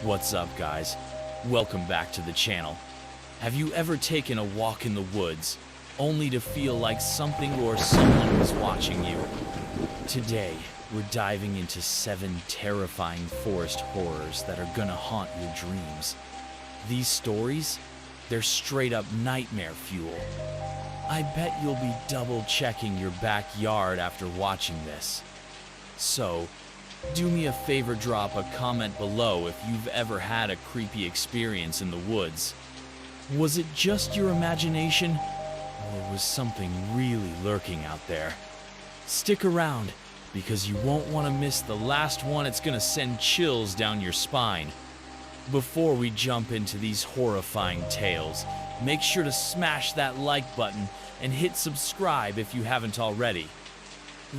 What's up, guys? Welcome back to the channel. Have you ever taken a walk in the woods, only to feel like something or someone was watching you? Today, we're diving into 7 terrifying forest horrors that are gonna haunt your dreams. These stories, they're straight up nightmare fuel. I bet you'll be double-checking your backyard after watching this. So, do me a favor, drop a comment below if you've ever had a creepy experience in the woods. Was it just your imagination, or was something really lurking out there? Stick around, because you won't want to miss the last one. It's gonna send chills down your spine. Before we jump into these horrifying tales, make sure to smash that like button and hit subscribe if you haven't already.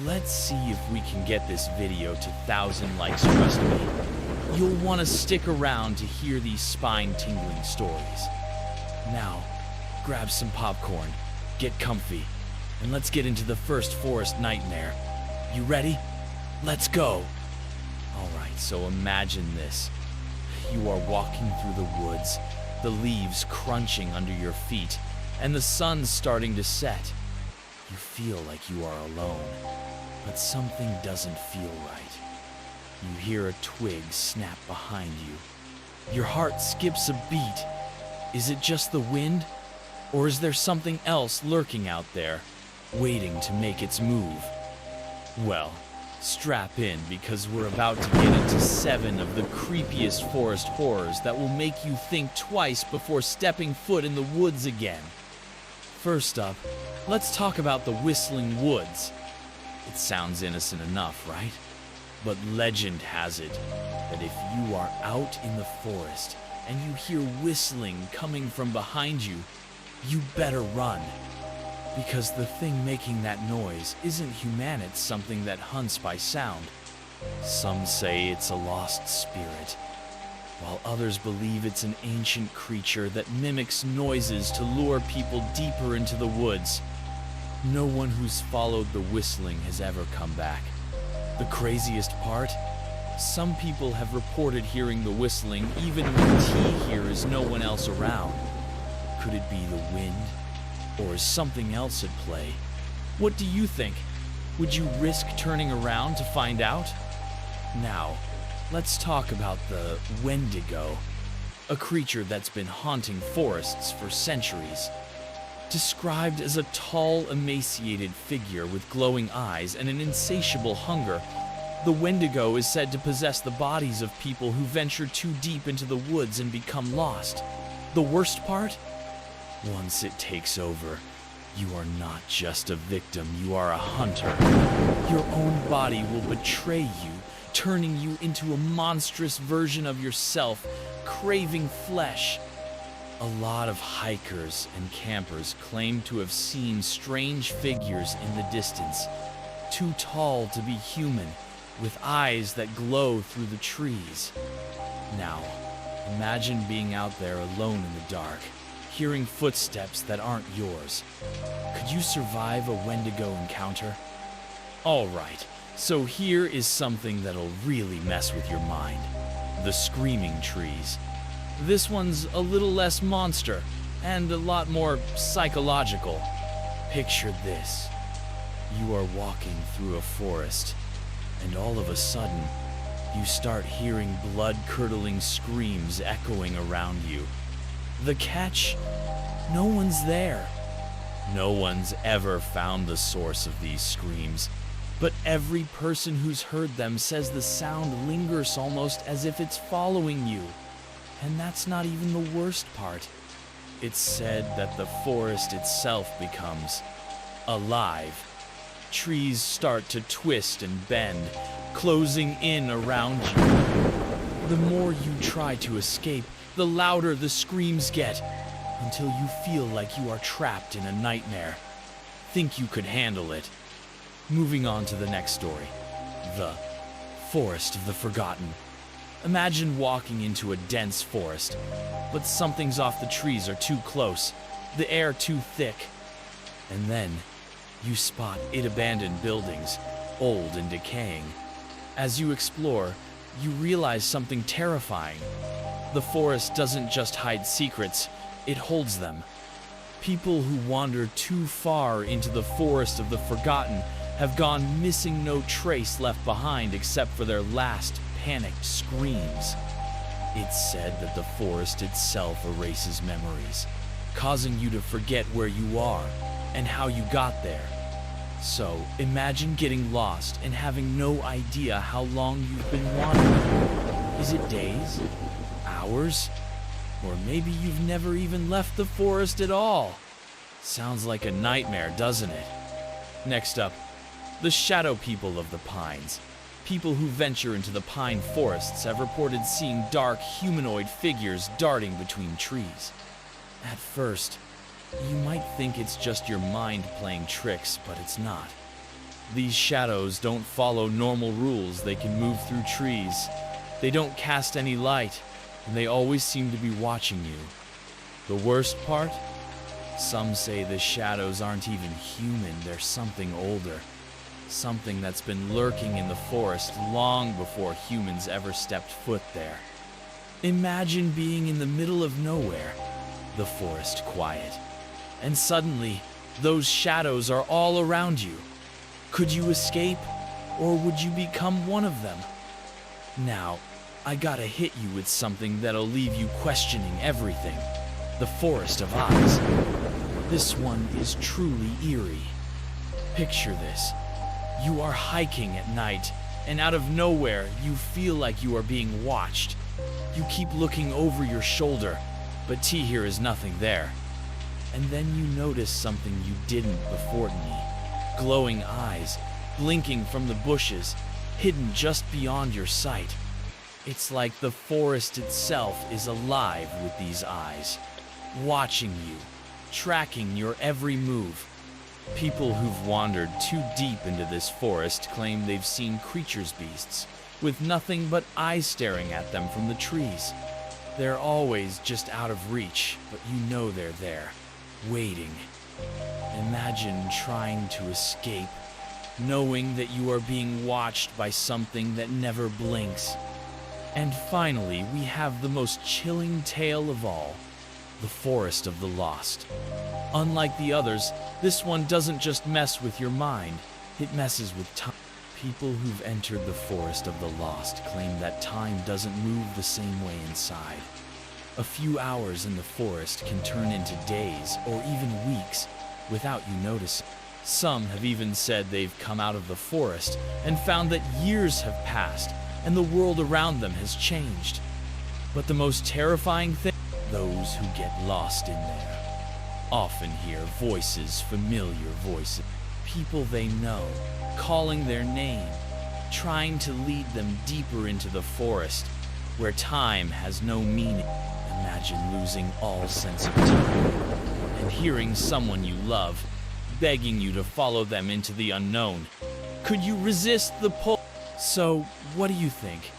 Let's see if we can get this video to 1,000 likes, trust me. You'll want to stick around to hear these spine-tingling stories. Now, grab some popcorn, get comfy, and let's get into the first forest nightmare. You ready? Let's go! Alright, so imagine this. You are walking through the woods, the leaves crunching under your feet, and the sun's starting to set. You feel like you are alone, but something doesn't feel right. You hear a twig snap behind you. Your heart skips a beat. Is it just the wind? Or is there something else lurking out there, waiting to make its move? Well, strap in, because we're about to get into 7 of the creepiest forest horrors that will make you think twice before stepping foot in the woods again. First up, let's talk about the Whistling Woods. It sounds innocent enough, right? But legend has it that if you are out in the forest and you hear whistling coming from behind you, you better run. Because the thing making that noise isn't human, it's something that hunts by sound. Some say it's a lost spirit, while others believe it's an ancient creature that mimics noises to lure people deeper into the woods. No one who's followed the whistling has ever come back. The craziest part? Some people have reported hearing the whistling even when here is no one else around. Could it be the wind? Or is something else at play? What do you think? Would you risk turning around to find out? Now, let's talk about the Wendigo, a creature that's been haunting forests for centuries. Described as a tall, emaciated figure with glowing eyes and an insatiable hunger, the Wendigo is said to possess the bodies of people who venture too deep into the woods and become lost. The worst part? Once it takes over, you are not just a victim, you are a hunter. Your own body will betray you, turning you into a monstrous version of yourself, craving flesh. A lot of hikers and campers claim to have seen strange figures in the distance, too tall to be human, with eyes that glow through the trees. Now, imagine being out there alone in the dark, hearing footsteps that aren't yours. Could you survive a Wendigo encounter? Alright, so here is something that'll really mess with your mind. The screaming trees. This one's a little less monster, and a lot more psychological. Picture this. You are walking through a forest, and all of a sudden, you start hearing blood-curdling screams echoing around you. The catch? No one's there. No one's ever found the source of these screams, but every person who's heard them says the sound lingers almost as if it's following you. And that's not even the worst part. It's said that the forest itself becomes alive. Trees start to twist and bend, closing in around you. The more you try to escape, the louder the screams get, until you feel like you are trapped in a nightmare. Think you could handle it. Moving on to the next story. The Forest of the Forgotten. Imagine walking into a dense forest, but something's off. The trees are too close, the air too thick. And then, you spot 8 abandoned buildings, old and decaying. As you explore, you realize something terrifying. The forest doesn't just hide secrets, it holds them. People who wander too far into the forest of the forgotten have gone missing, no trace left behind except for their last panicked screams. It's said that the forest itself erases memories, causing you to forget where you are and how you got there. So, imagine getting lost and having no idea how long you've been wandering. Is it days? Hours? Or maybe you've never even left the forest at all. Sounds like a nightmare, doesn't it? Next up, the shadow people of the pines. People who venture into the pine forests have reported seeing dark humanoid figures darting between trees. At first, you might think it's just your mind playing tricks, but it's not. These shadows don't follow normal rules. They can move through trees. They don't cast any light, and they always seem to be watching you. The worst part? Some say the shadows aren't even human, they're something older. Something that's been lurking in the forest long before humans ever stepped foot there. Imagine being in the middle of nowhere, the forest quiet, and suddenly those shadows are all around you. Could you escape, or would you become one of them? Now, I gotta hit you with something that'll leave you questioning everything. The Forest of Eyes. This one is truly eerie. Picture this. You are hiking at night, and out of nowhere, you feel like you are being watched. You keep looking over your shoulder, but here is nothing there. And then you notice something you didn't before me. Glowing eyes, blinking from the bushes, hidden just beyond your sight. It's like the forest itself is alive with these eyes, watching you, tracking your every move. People who've wandered too deep into this forest claim they've seen creatures, beasts, with nothing but eyes staring at them from the trees. They're always just out of reach, but you know they're there, waiting. Imagine trying to escape, knowing that you are being watched by something that never blinks. And finally, we have the most chilling tale of all, the Forest of the Lost. Unlike the others, this one doesn't just mess with your mind, it messes with time. People who've entered the Forest of the Lost claim that time doesn't move the same way inside. A few hours in the forest can turn into days or even weeks without you noticing. Some have even said they've come out of the forest and found that years have passed and the world around them has changed. But the most terrifying thing, those who get lost in there often hear voices, familiar voices, people they know, calling their name, trying to lead them deeper into the forest, where time has no meaning. Imagine losing all sense of time, and hearing someone you love begging you to follow them into the unknown. Could you resist the pull? So, what do you think?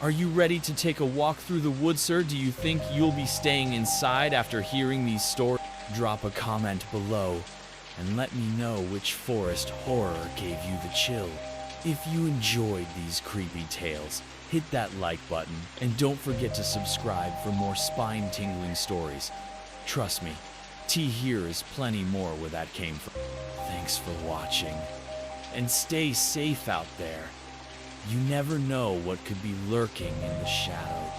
Are you ready to take a walk through the woods, sir? Do you think you'll be staying inside after hearing these stories? Drop a comment below and let me know which forest horror gave you the chill. If you enjoyed these creepy tales, hit that like button and don't forget to subscribe for more spine-tingling stories. Trust me, here is plenty more where that came from. Thanks for watching, and stay safe out there. You never know what could be lurking in the shadows.